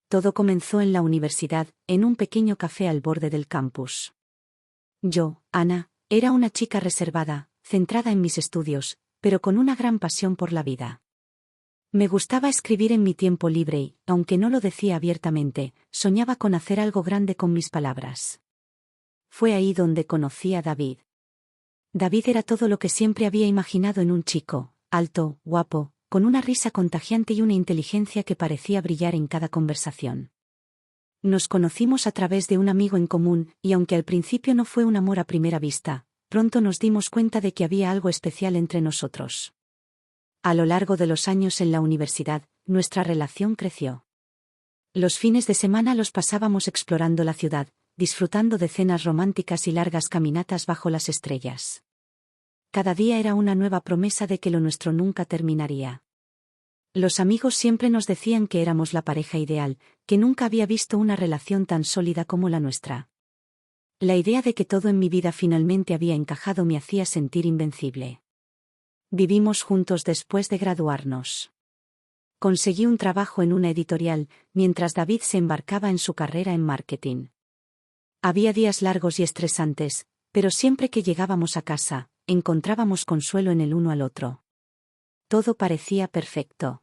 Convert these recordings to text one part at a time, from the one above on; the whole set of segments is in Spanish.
Todo comenzó en la universidad, en un pequeño café al borde del campus. Yo, Ana, era una chica reservada, centrada en mis estudios, pero con una gran pasión por la vida. Me gustaba escribir en mi tiempo libre y, aunque no lo decía abiertamente, soñaba con hacer algo grande con mis palabras. Fue ahí donde conocí a David. David era todo lo que siempre había imaginado en un chico, alto, guapo, con una risa contagiante y una inteligencia que parecía brillar en cada conversación. Nos conocimos a través de un amigo en común, y aunque al principio no fue un amor a primera vista, pronto nos dimos cuenta de que había algo especial entre nosotros. A lo largo de los años en la universidad, nuestra relación creció. Los fines de semana los pasábamos explorando la ciudad, disfrutando de cenas románticas y largas caminatas bajo las estrellas. Cada día era una nueva promesa de que lo nuestro nunca terminaría. Los amigos siempre nos decían que éramos la pareja ideal, que nunca había visto una relación tan sólida como la nuestra. La idea de que todo en mi vida finalmente había encajado me hacía sentir invencible. Vivimos juntos después de graduarnos. Conseguí un trabajo en una editorial, mientras David se embarcaba en su carrera en marketing. Había días largos y estresantes, pero siempre que llegábamos a casa, encontrábamos consuelo en el uno al otro. Todo parecía perfecto.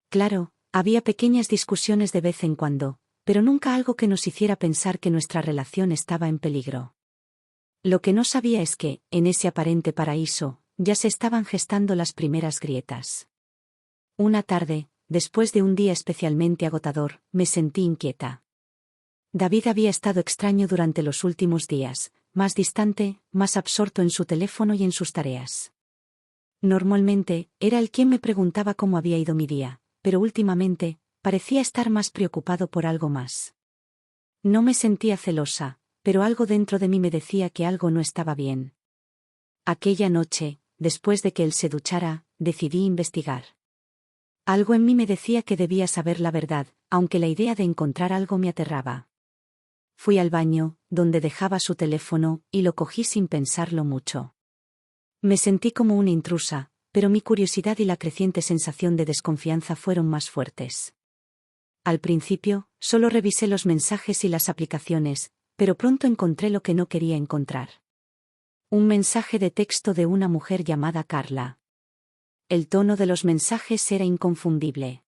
Claro, había pequeñas discusiones de vez en cuando, pero nunca algo que nos hiciera pensar que nuestra relación estaba en peligro. Lo que no sabía es que, en ese aparente paraíso, ya se estaban gestando las primeras grietas. Una tarde, después de un día especialmente agotador, me sentí inquieta. David había estado extraño durante los últimos días, más distante, más absorto en su teléfono y en sus tareas. Normalmente, era él quien me preguntaba cómo había ido mi día, pero últimamente, parecía estar más preocupado por algo más. No me sentía celosa, pero algo dentro de mí me decía que algo no estaba bien. Aquella noche, después de que él se duchara, decidí investigar. Algo en mí me decía que debía saber la verdad, aunque la idea de encontrar algo me aterraba. Fui al baño, donde dejaba su teléfono, y lo cogí sin pensarlo mucho. Me sentí como una intrusa, pero mi curiosidad y la creciente sensación de desconfianza fueron más fuertes. Al principio, solo revisé los mensajes y las aplicaciones, pero pronto encontré lo que no quería encontrar. Un mensaje de texto de una mujer llamada Carla. El tono de los mensajes era inconfundible.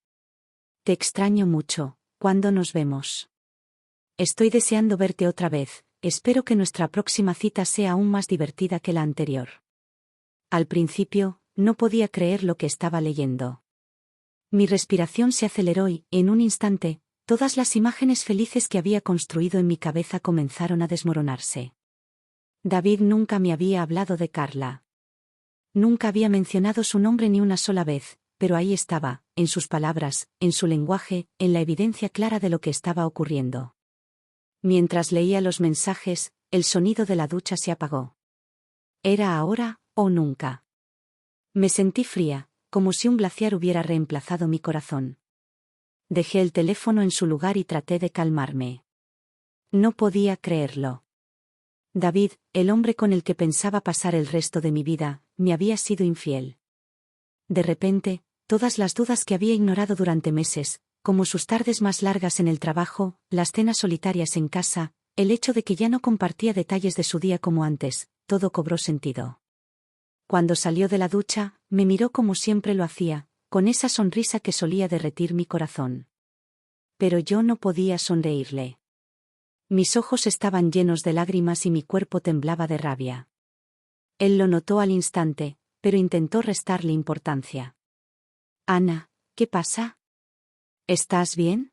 Te extraño mucho, ¿cuándo nos vemos? Estoy deseando verte otra vez, espero que nuestra próxima cita sea aún más divertida que la anterior. Al principio, no podía creer lo que estaba leyendo. Mi respiración se aceleró y, en un instante, todas las imágenes felices que había construido en mi cabeza comenzaron a desmoronarse. David nunca me había hablado de Carla. Nunca había mencionado su nombre ni una sola vez, pero ahí estaba, en sus palabras, en su lenguaje, en la evidencia clara de lo que estaba ocurriendo. Mientras leía los mensajes, el sonido de la ducha se apagó. Era ahora, o nunca. Me sentí fría, como si un glaciar hubiera reemplazado mi corazón. Dejé el teléfono en su lugar y traté de calmarme. No podía creerlo. David, el hombre con el que pensaba pasar el resto de mi vida, me había sido infiel. De repente, todas las dudas que había ignorado durante meses, como sus tardes más largas en el trabajo, las cenas solitarias en casa, el hecho de que ya no compartía detalles de su día como antes, todo cobró sentido. Cuando salió de la ducha, me miró como siempre lo hacía, con esa sonrisa que solía derretir mi corazón. Pero yo no podía sonreírle. Mis ojos estaban llenos de lágrimas y mi cuerpo temblaba de rabia. Él lo notó al instante, pero intentó restarle importancia. Ana, ¿qué pasa? ¿Estás bien?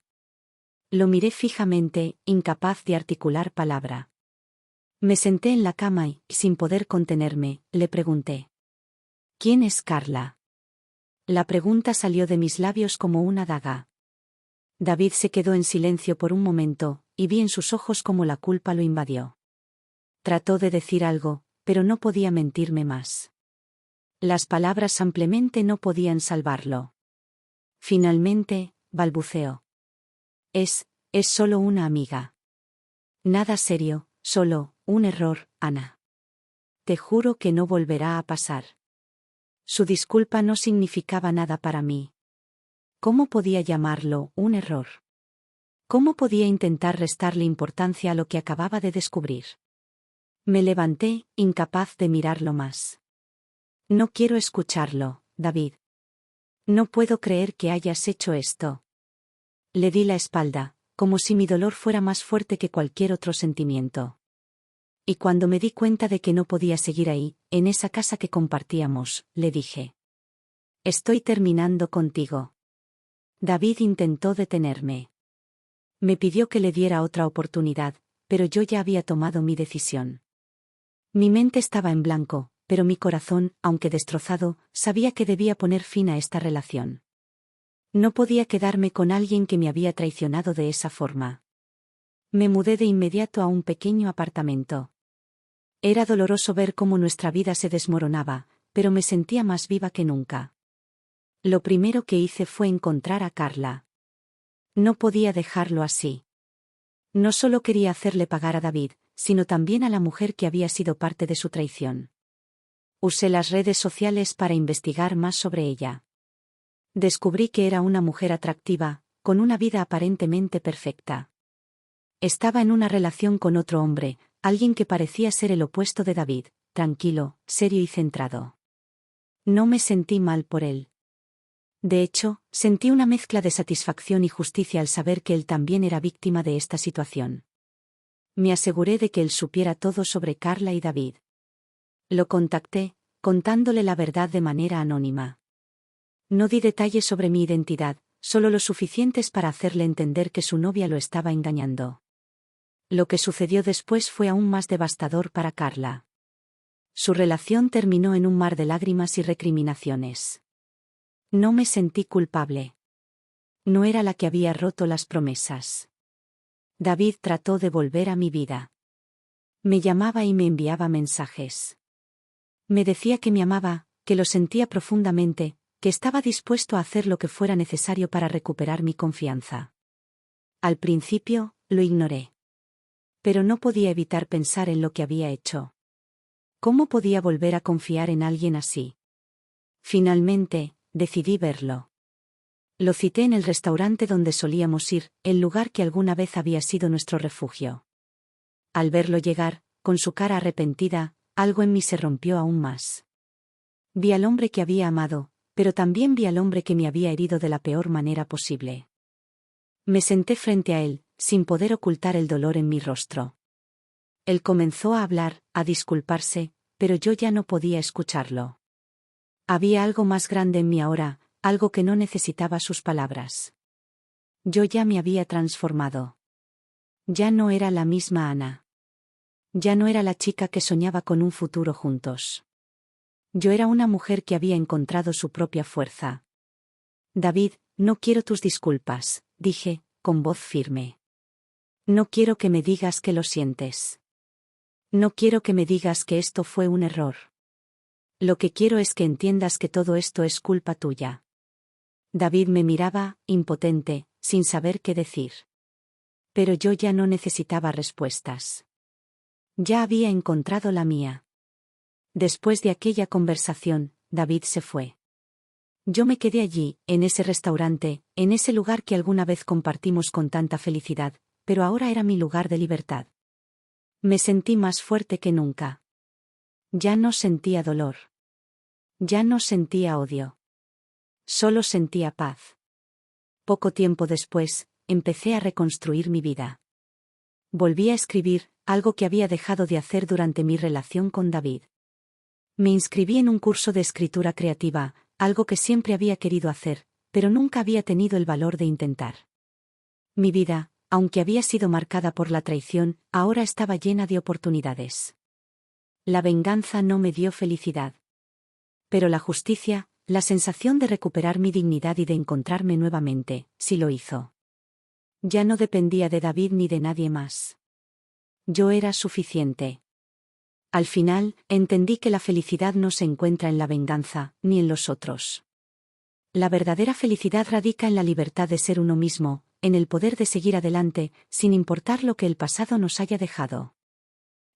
Lo miré fijamente, incapaz de articular palabra. Me senté en la cama y, sin poder contenerme, le pregunté. ¿Quién es Carla? La pregunta salió de mis labios como una daga. David se quedó en silencio por un momento, y vi en sus ojos cómo la culpa lo invadió. Trató de decir algo, pero no podía mentirme más. Las palabras simplemente no podían salvarlo. Finalmente, balbuceó. Es solo una amiga. Nada serio, solo, un error, Ana. Te juro que no volverá a pasar. Su disculpa no significaba nada para mí. ¿Cómo podía llamarlo un error? ¿Cómo podía intentar restarle importancia a lo que acababa de descubrir? Me levanté, incapaz de mirarlo más. No quiero escucharlo, David. No puedo creer que hayas hecho esto. Le di la espalda, como si mi dolor fuera más fuerte que cualquier otro sentimiento. Y cuando me di cuenta de que no podía seguir ahí, en esa casa que compartíamos, le dije: Estoy terminando contigo. David intentó detenerme. Me pidió que le diera otra oportunidad, pero yo ya había tomado mi decisión. Mi mente estaba en blanco, pero mi corazón, aunque destrozado, sabía que debía poner fin a esta relación. No podía quedarme con alguien que me había traicionado de esa forma. Me mudé de inmediato a un pequeño apartamento. Era doloroso ver cómo nuestra vida se desmoronaba, pero me sentía más viva que nunca. Lo primero que hice fue encontrar a Carla. No podía dejarlo así. No solo quería hacerle pagar a David, sino también a la mujer que había sido parte de su traición. Usé las redes sociales para investigar más sobre ella. Descubrí que era una mujer atractiva, con una vida aparentemente perfecta. Estaba en una relación con otro hombre, alguien que parecía ser el opuesto de David, tranquilo, serio y centrado. No me sentí mal por él. De hecho, sentí una mezcla de satisfacción y justicia al saber que él también era víctima de esta situación. Me aseguré de que él supiera todo sobre Carla y David. Lo contacté, contándole la verdad de manera anónima. No di detalles sobre mi identidad, solo lo suficientes para hacerle entender que su novia lo estaba engañando. Lo que sucedió después fue aún más devastador para Carla. Su relación terminó en un mar de lágrimas y recriminaciones. No me sentí culpable. No era la que había roto las promesas. David trató de volver a mi vida. Me llamaba y me enviaba mensajes. Me decía que me amaba, que lo sentía profundamente, que estaba dispuesto a hacer lo que fuera necesario para recuperar mi confianza. Al principio, lo ignoré. Pero no podía evitar pensar en lo que había hecho. ¿Cómo podía volver a confiar en alguien así? Finalmente, decidí verlo. Lo cité en el restaurante donde solíamos ir, el lugar que alguna vez había sido nuestro refugio. Al verlo llegar, con su cara arrepentida, algo en mí se rompió aún más. Vi al hombre que había amado, pero también vi al hombre que me había herido de la peor manera posible. Me senté frente a él, sin poder ocultar el dolor en mi rostro. Él comenzó a hablar, a disculparse, pero yo ya no podía escucharlo. Había algo más grande en mí ahora, algo que no necesitaba sus palabras. Yo ya me había transformado. Ya no era la misma Ana. Ya no era la chica que soñaba con un futuro juntos. Yo era una mujer que había encontrado su propia fuerza. David, no quiero tus disculpas, dije, con voz firme. No quiero que me digas que lo sientes. No quiero que me digas que esto fue un error. Lo que quiero es que entiendas que todo esto es culpa tuya. David me miraba, impotente, sin saber qué decir. Pero yo ya no necesitaba respuestas. Ya había encontrado la mía. Después de aquella conversación, David se fue. Yo me quedé allí, en ese restaurante, en ese lugar que alguna vez compartimos con tanta felicidad, pero ahora era mi lugar de libertad. Me sentí más fuerte que nunca. Ya no sentía dolor. Ya no sentía odio. Solo sentía paz. Poco tiempo después, empecé a reconstruir mi vida. Volví a escribir, algo que había dejado de hacer durante mi relación con David. Me inscribí en un curso de escritura creativa, algo que siempre había querido hacer, pero nunca había tenido el valor de intentar. Mi vida, aunque había sido marcada por la traición, ahora estaba llena de oportunidades. La venganza no me dio felicidad. Pero la justicia, la sensación de recuperar mi dignidad y de encontrarme nuevamente, sí lo hizo. Ya no dependía de David ni de nadie más. Yo era suficiente. Al final, entendí que la felicidad no se encuentra en la venganza, ni en los otros. La verdadera felicidad radica en la libertad de ser uno mismo, en el poder de seguir adelante, sin importar lo que el pasado nos haya dejado.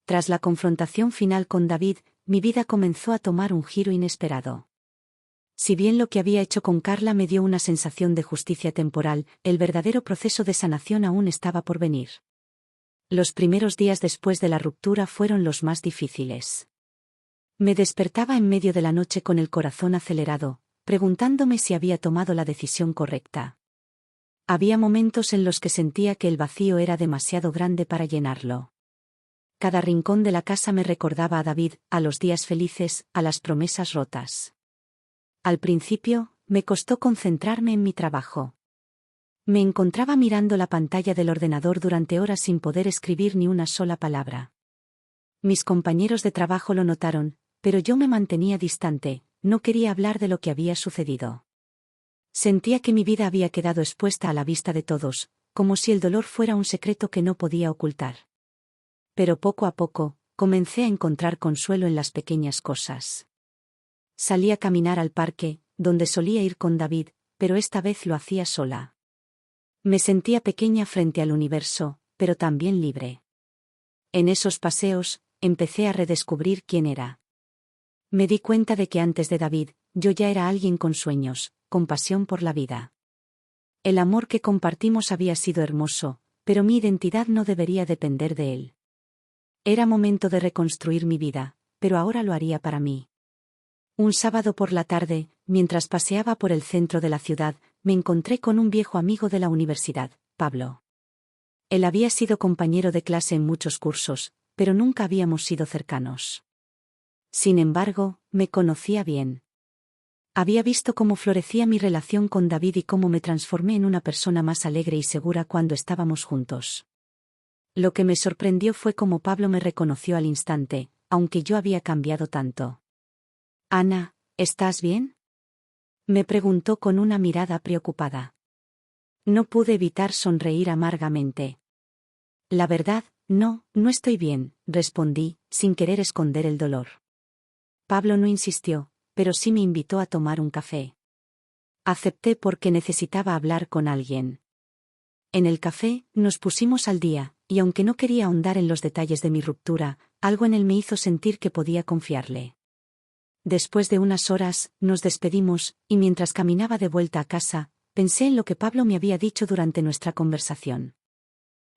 Tras la confrontación final con David, mi vida comenzó a tomar un giro inesperado. Si bien lo que había hecho con Carla me dio una sensación de justicia temporal, el verdadero proceso de sanación aún estaba por venir. Los primeros días después de la ruptura fueron los más difíciles. Me despertaba en medio de la noche con el corazón acelerado, preguntándome si había tomado la decisión correcta. Había momentos en los que sentía que el vacío era demasiado grande para llenarlo. Cada rincón de la casa me recordaba a David, a los días felices, a las promesas rotas. Al principio, me costó concentrarme en mi trabajo. Me encontraba mirando la pantalla del ordenador durante horas sin poder escribir ni una sola palabra. Mis compañeros de trabajo lo notaron, pero yo me mantenía distante, no quería hablar de lo que había sucedido. Sentía que mi vida había quedado expuesta a la vista de todos, como si el dolor fuera un secreto que no podía ocultar. Pero poco a poco, comencé a encontrar consuelo en las pequeñas cosas. Salí a caminar al parque, donde solía ir con David, pero esta vez lo hacía sola. Me sentía pequeña frente al universo, pero también libre. En esos paseos, empecé a redescubrir quién era. Me di cuenta de que antes de David, yo ya era alguien con sueños, con pasión por la vida. El amor que compartimos había sido hermoso, pero mi identidad no debería depender de él. Era momento de reconstruir mi vida, pero ahora lo haría para mí. Un sábado por la tarde, mientras paseaba por el centro de la ciudad, me encontré con un viejo amigo de la universidad, Pablo. Él había sido compañero de clase en muchos cursos, pero nunca habíamos sido cercanos. Sin embargo, me conocía bien. Había visto cómo florecía mi relación con David y cómo me transformé en una persona más alegre y segura cuando estábamos juntos. Lo que me sorprendió fue cómo Pablo me reconoció al instante, aunque yo había cambiado tanto. «Ana, ¿estás bien?», me preguntó con una mirada preocupada. No pude evitar sonreír amargamente. «La verdad, no estoy bien», respondí, sin querer esconder el dolor. Pablo no insistió, pero sí me invitó a tomar un café. Acepté porque necesitaba hablar con alguien. En el café, nos pusimos al día, y aunque no quería ahondar en los detalles de mi ruptura, algo en él me hizo sentir que podía confiarle. Después de unas horas, nos despedimos, y mientras caminaba de vuelta a casa, pensé en lo que Pablo me había dicho durante nuestra conversación.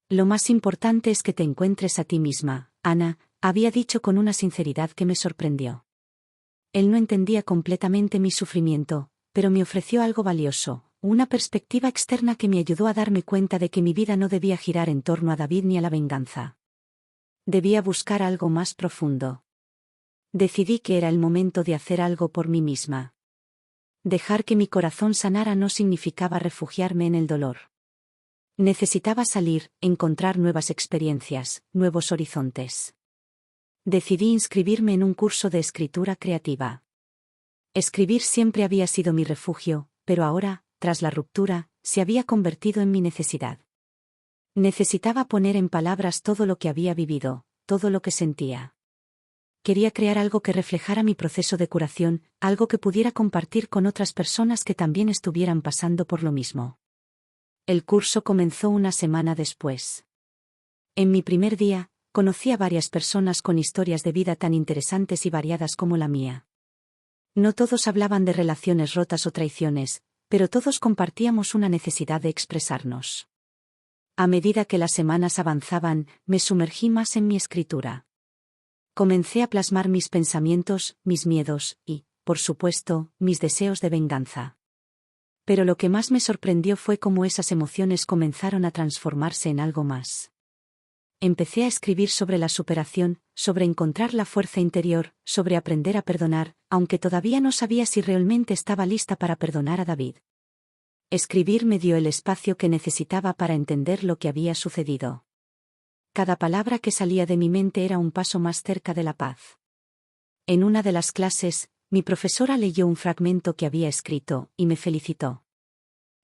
Lo más importante es que te encuentres a ti misma, Ana, había dicho con una sinceridad que me sorprendió. Él no entendía completamente mi sufrimiento, pero me ofreció algo valioso, una perspectiva externa que me ayudó a darme cuenta de que mi vida no debía girar en torno a David ni a la venganza. Debía buscar algo más profundo. Decidí que era el momento de hacer algo por mí misma. Dejar que mi corazón sanara no significaba refugiarme en el dolor. Necesitaba salir, encontrar nuevas experiencias, nuevos horizontes. Decidí inscribirme en un curso de escritura creativa. Escribir siempre había sido mi refugio, pero ahora, tras la ruptura, se había convertido en mi necesidad. Necesitaba poner en palabras todo lo que había vivido, todo lo que sentía. Quería crear algo que reflejara mi proceso de curación, algo que pudiera compartir con otras personas que también estuvieran pasando por lo mismo. El curso comenzó una semana después. En mi primer día, conocí a varias personas con historias de vida tan interesantes y variadas como la mía. No todos hablaban de relaciones rotas o traiciones, pero todos compartíamos una necesidad de expresarnos. A medida que las semanas avanzaban, me sumergí más en mi escritura. Comencé a plasmar mis pensamientos, mis miedos y, por supuesto, mis deseos de venganza. Pero lo que más me sorprendió fue cómo esas emociones comenzaron a transformarse en algo más. Empecé a escribir sobre la superación, sobre encontrar la fuerza interior, sobre aprender a perdonar, aunque todavía no sabía si realmente estaba lista para perdonar a David. Escribir me dio el espacio que necesitaba para entender lo que había sucedido. Cada palabra que salía de mi mente era un paso más cerca de la paz. En una de las clases, mi profesora leyó un fragmento que había escrito, y me felicitó.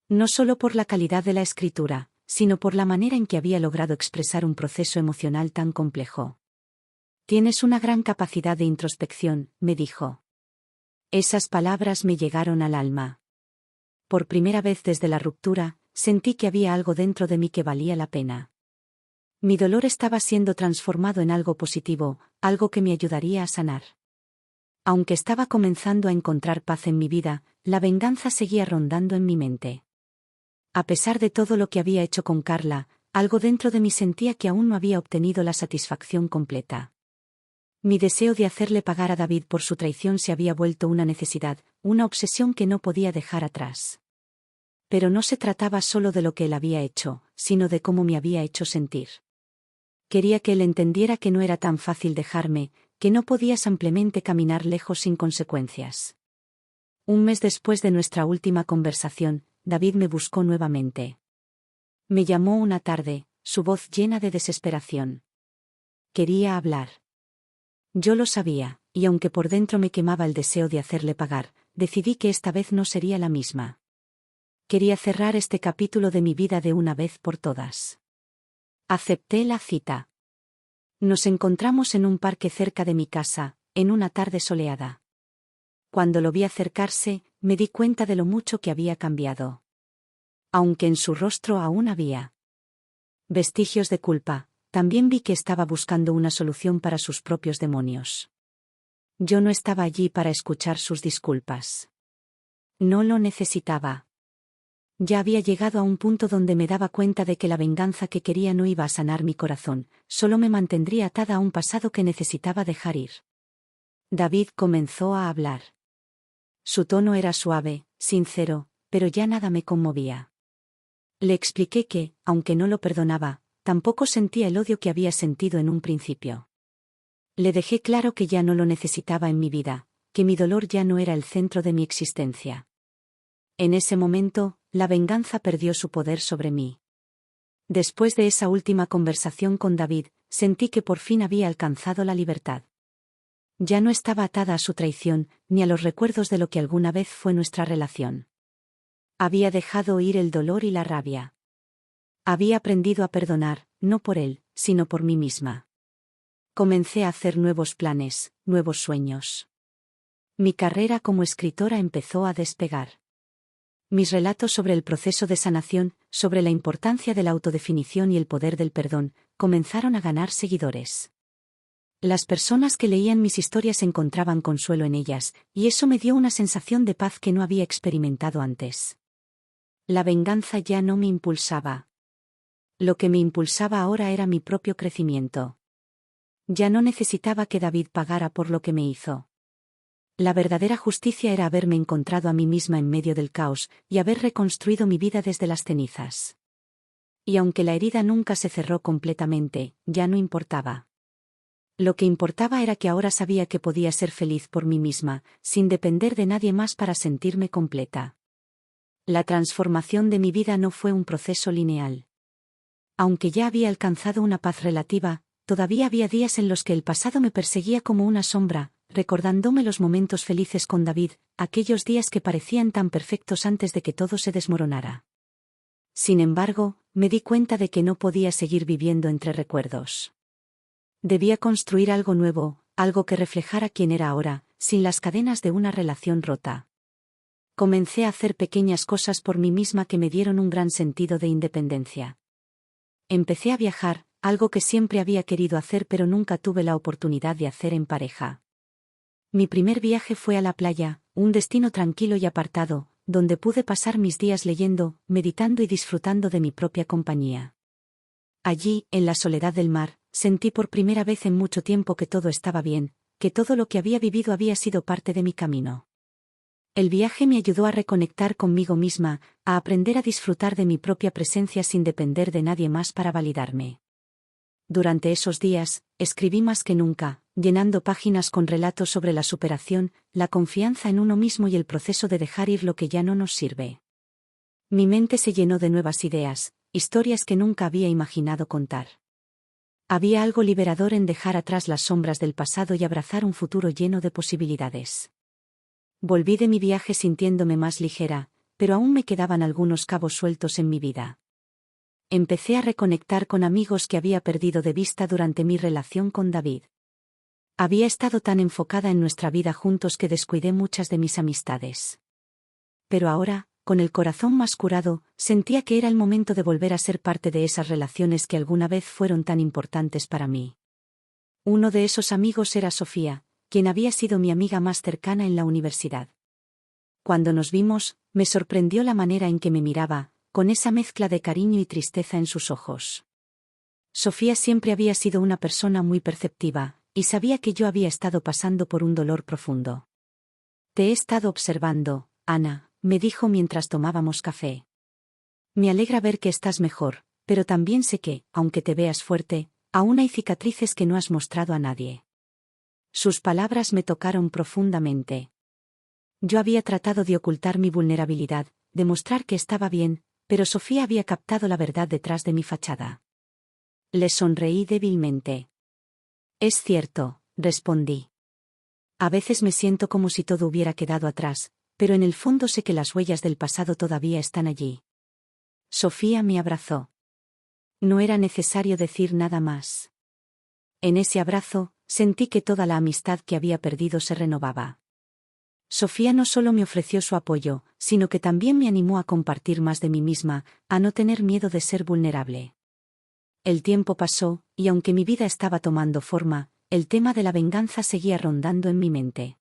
No solo por la calidad de la escritura, sino por la manera en que había logrado expresar un proceso emocional tan complejo. «Tienes una gran capacidad de introspección», me dijo. Esas palabras me llegaron al alma. Por primera vez desde la ruptura, sentí que había algo dentro de mí que valía la pena. Mi dolor estaba siendo transformado en algo positivo, algo que me ayudaría a sanar. Aunque estaba comenzando a encontrar paz en mi vida, la venganza seguía rondando en mi mente. A pesar de todo lo que había hecho con Carla, algo dentro de mí sentía que aún no había obtenido la satisfacción completa. Mi deseo de hacerle pagar a David por su traición se había vuelto una necesidad, una obsesión que no podía dejar atrás. Pero no se trataba solo de lo que él había hecho, sino de cómo me había hecho sentir. Quería que él entendiera que no era tan fácil dejarme, que no podía simplemente caminar lejos sin consecuencias. Un mes después de nuestra última conversación, David me buscó nuevamente. Me llamó una tarde, su voz llena de desesperación. Quería hablar. Yo lo sabía, y aunque por dentro me quemaba el deseo de hacerle pagar, decidí que esta vez no sería la misma. Quería cerrar este capítulo de mi vida de una vez por todas. Acepté la cita. Nos encontramos en un parque cerca de mi casa, en una tarde soleada. Cuando lo vi acercarse, me di cuenta de lo mucho que había cambiado. Aunque en su rostro aún había vestigios de culpa, también vi que estaba buscando una solución para sus propios demonios. Yo no estaba allí para escuchar sus disculpas. No lo necesitaba. Ya había llegado a un punto donde me daba cuenta de que la venganza que quería no iba a sanar mi corazón, solo me mantendría atada a un pasado que necesitaba dejar ir. David comenzó a hablar. Su tono era suave, sincero, pero ya nada me conmovía. Le expliqué que, aunque no lo perdonaba, tampoco sentía el odio que había sentido en un principio. Le dejé claro que ya no lo necesitaba en mi vida, que mi dolor ya no era el centro de mi existencia. En ese momento, la venganza perdió su poder sobre mí. Después de esa última conversación con David, sentí que por fin había alcanzado la libertad. Ya no estaba atada a su traición, ni a los recuerdos de lo que alguna vez fue nuestra relación. Había dejado ir el dolor y la rabia. Había aprendido a perdonar, no por él, sino por mí misma. Comencé a hacer nuevos planes, nuevos sueños. Mi carrera como escritora empezó a despegar. Mis relatos sobre el proceso de sanación, sobre la importancia de la autodefinición y el poder del perdón, comenzaron a ganar seguidores. Las personas que leían mis historias encontraban consuelo en ellas, y eso me dio una sensación de paz que no había experimentado antes. La venganza ya no me impulsaba. Lo que me impulsaba ahora era mi propio crecimiento. Ya no necesitaba que David pagara por lo que me hizo. La verdadera justicia era haberme encontrado a mí misma en medio del caos, y haber reconstruido mi vida desde las cenizas. Y aunque la herida nunca se cerró completamente, ya no importaba. Lo que importaba era que ahora sabía que podía ser feliz por mí misma, sin depender de nadie más para sentirme completa. La transformación de mi vida no fue un proceso lineal. Aunque ya había alcanzado una paz relativa, todavía había días en los que el pasado me perseguía como una sombra, recordándome los momentos felices con David, aquellos días que parecían tan perfectos antes de que todo se desmoronara. Sin embargo, me di cuenta de que no podía seguir viviendo entre recuerdos. Debía construir algo nuevo, algo que reflejara quién era ahora, sin las cadenas de una relación rota. Comencé a hacer pequeñas cosas por mí misma que me dieron un gran sentido de independencia. Empecé a viajar, algo que siempre había querido hacer pero nunca tuve la oportunidad de hacer en pareja. Mi primer viaje fue a la playa, un destino tranquilo y apartado, donde pude pasar mis días leyendo, meditando y disfrutando de mi propia compañía. Allí, en la soledad del mar, sentí por primera vez en mucho tiempo que todo estaba bien, que todo lo que había vivido había sido parte de mi camino. El viaje me ayudó a reconectar conmigo misma, a aprender a disfrutar de mi propia presencia sin depender de nadie más para validarme. Durante esos días, escribí más que nunca, llenando páginas con relatos sobre la superación, la confianza en uno mismo y el proceso de dejar ir lo que ya no nos sirve. Mi mente se llenó de nuevas ideas, historias que nunca había imaginado contar. Había algo liberador en dejar atrás las sombras del pasado y abrazar un futuro lleno de posibilidades. Volví de mi viaje sintiéndome más ligera, pero aún me quedaban algunos cabos sueltos en mi vida. Empecé a reconectar con amigos que había perdido de vista durante mi relación con David. Había estado tan enfocada en nuestra vida juntos que descuidé muchas de mis amistades. Pero ahora, con el corazón más curado, sentía que era el momento de volver a ser parte de esas relaciones que alguna vez fueron tan importantes para mí. Uno de esos amigos era Sofía, quien había sido mi amiga más cercana en la universidad. Cuando nos vimos, me sorprendió la manera en que me miraba, con esa mezcla de cariño y tristeza en sus ojos. Sofía siempre había sido una persona muy perceptiva, y sabía que yo había estado pasando por un dolor profundo. Te he estado observando, Ana, me dijo mientras tomábamos café. Me alegra ver que estás mejor, pero también sé que, aunque te veas fuerte, aún hay cicatrices que no has mostrado a nadie. Sus palabras me tocaron profundamente. Yo había tratado de ocultar mi vulnerabilidad, de mostrar que estaba bien, pero Sofía había captado la verdad detrás de mi fachada. Le sonreí débilmente. Es cierto, respondí. A veces me siento como si todo hubiera quedado atrás, pero en el fondo sé que las huellas del pasado todavía están allí. Sofía me abrazó. No era necesario decir nada más. En ese abrazo, sentí que toda la amistad que había perdido se renovaba. Sofía no solo me ofreció su apoyo, sino que también me animó a compartir más de mí misma, a no tener miedo de ser vulnerable. El tiempo pasó, y aunque mi vida estaba tomando forma, el tema de la venganza seguía rondando en mi mente.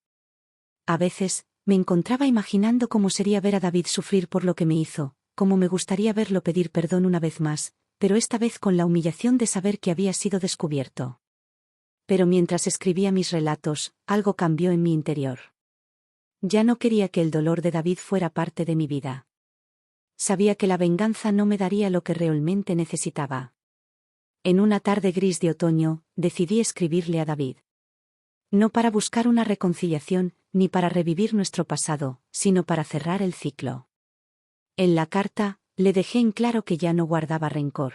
A veces, me encontraba imaginando cómo sería ver a David sufrir por lo que me hizo, cómo me gustaría verlo pedir perdón una vez más, pero esta vez con la humillación de saber que había sido descubierto. Pero mientras escribía mis relatos, algo cambió en mi interior. Ya no quería que el dolor de David fuera parte de mi vida. Sabía que la venganza no me daría lo que realmente necesitaba. En una tarde gris de otoño, decidí escribirle a David. No para buscar una reconciliación, ni para revivir nuestro pasado, sino para cerrar el ciclo. En la carta, le dejé en claro que ya no guardaba rencor.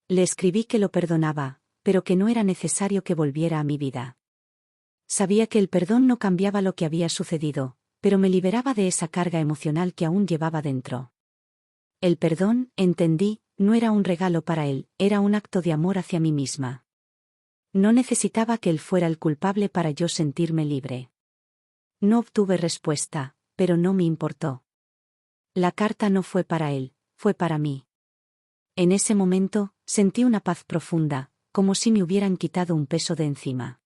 Le escribí que lo perdonaba, pero que no era necesario que volviera a mi vida. Sabía que el perdón no cambiaba lo que había sucedido, pero me liberaba de esa carga emocional que aún llevaba dentro. El perdón, entendí, no era un regalo para él, era un acto de amor hacia mí misma. No necesitaba que él fuera el culpable para yo sentirme libre. No obtuve respuesta, pero no me importó. La carta no fue para él, fue para mí. En ese momento, sentí una paz profunda, como si me hubieran quitado un peso de encima.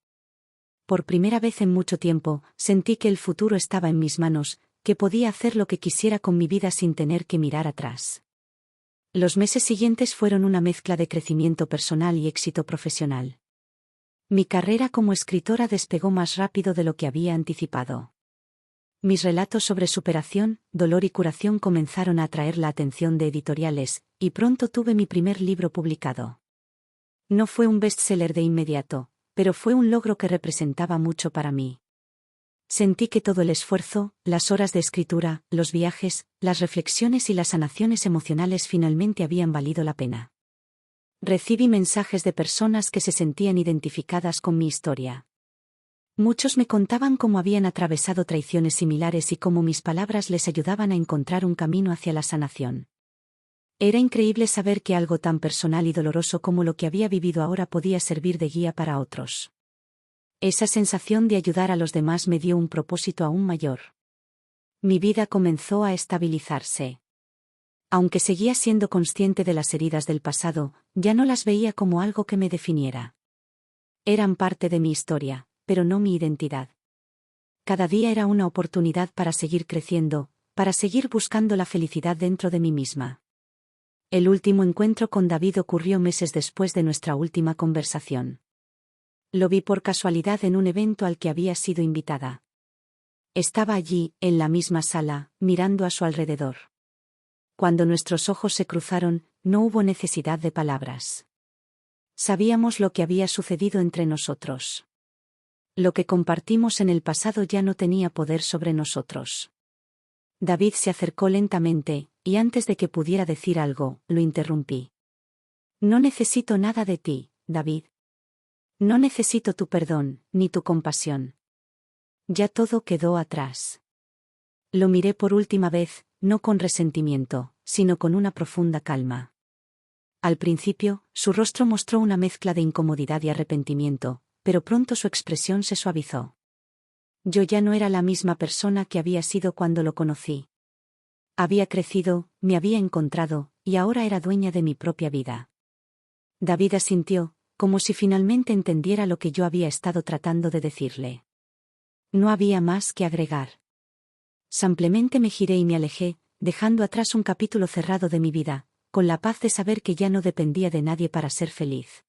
Por primera vez en mucho tiempo, sentí que el futuro estaba en mis manos, que podía hacer lo que quisiera con mi vida sin tener que mirar atrás. Los meses siguientes fueron una mezcla de crecimiento personal y éxito profesional. Mi carrera como escritora despegó más rápido de lo que había anticipado. Mis relatos sobre superación, dolor y curación comenzaron a atraer la atención de editoriales, y pronto tuve mi primer libro publicado. No fue un bestseller de inmediato, pero fue un logro que representaba mucho para mí. Sentí que todo el esfuerzo, las horas de escritura, los viajes, las reflexiones y las sanaciones emocionales finalmente habían valido la pena. Recibí mensajes de personas que se sentían identificadas con mi historia. Muchos me contaban cómo habían atravesado traiciones similares y cómo mis palabras les ayudaban a encontrar un camino hacia la sanación. Era increíble saber que algo tan personal y doloroso como lo que había vivido ahora podía servir de guía para otros. Esa sensación de ayudar a los demás me dio un propósito aún mayor. Mi vida comenzó a estabilizarse. Aunque seguía siendo consciente de las heridas del pasado, ya no las veía como algo que me definiera. Eran parte de mi historia, pero no mi identidad. Cada día era una oportunidad para seguir creciendo, para seguir buscando la felicidad dentro de mí misma. El último encuentro con David ocurrió meses después de nuestra última conversación. Lo vi por casualidad en un evento al que había sido invitada. Estaba allí, en la misma sala, mirando a su alrededor. Cuando nuestros ojos se cruzaron, no hubo necesidad de palabras. Sabíamos lo que había sucedido entre nosotros. Lo que compartimos en el pasado ya no tenía poder sobre nosotros. David se acercó lentamente, y antes de que pudiera decir algo, lo interrumpí. No necesito nada de ti, David. No necesito tu perdón, ni tu compasión. Ya todo quedó atrás. Lo miré por última vez, no con resentimiento, sino con una profunda calma. Al principio, su rostro mostró una mezcla de incomodidad y arrepentimiento, pero pronto su expresión se suavizó. Yo ya no era la misma persona que había sido cuando lo conocí. Había crecido, me había encontrado, y ahora era dueña de mi propia vida. David asintió, como si finalmente entendiera lo que yo había estado tratando de decirle. No había más que agregar. Simplemente me giré y me alejé, dejando atrás un capítulo cerrado de mi vida, con la paz de saber que ya no dependía de nadie para ser feliz.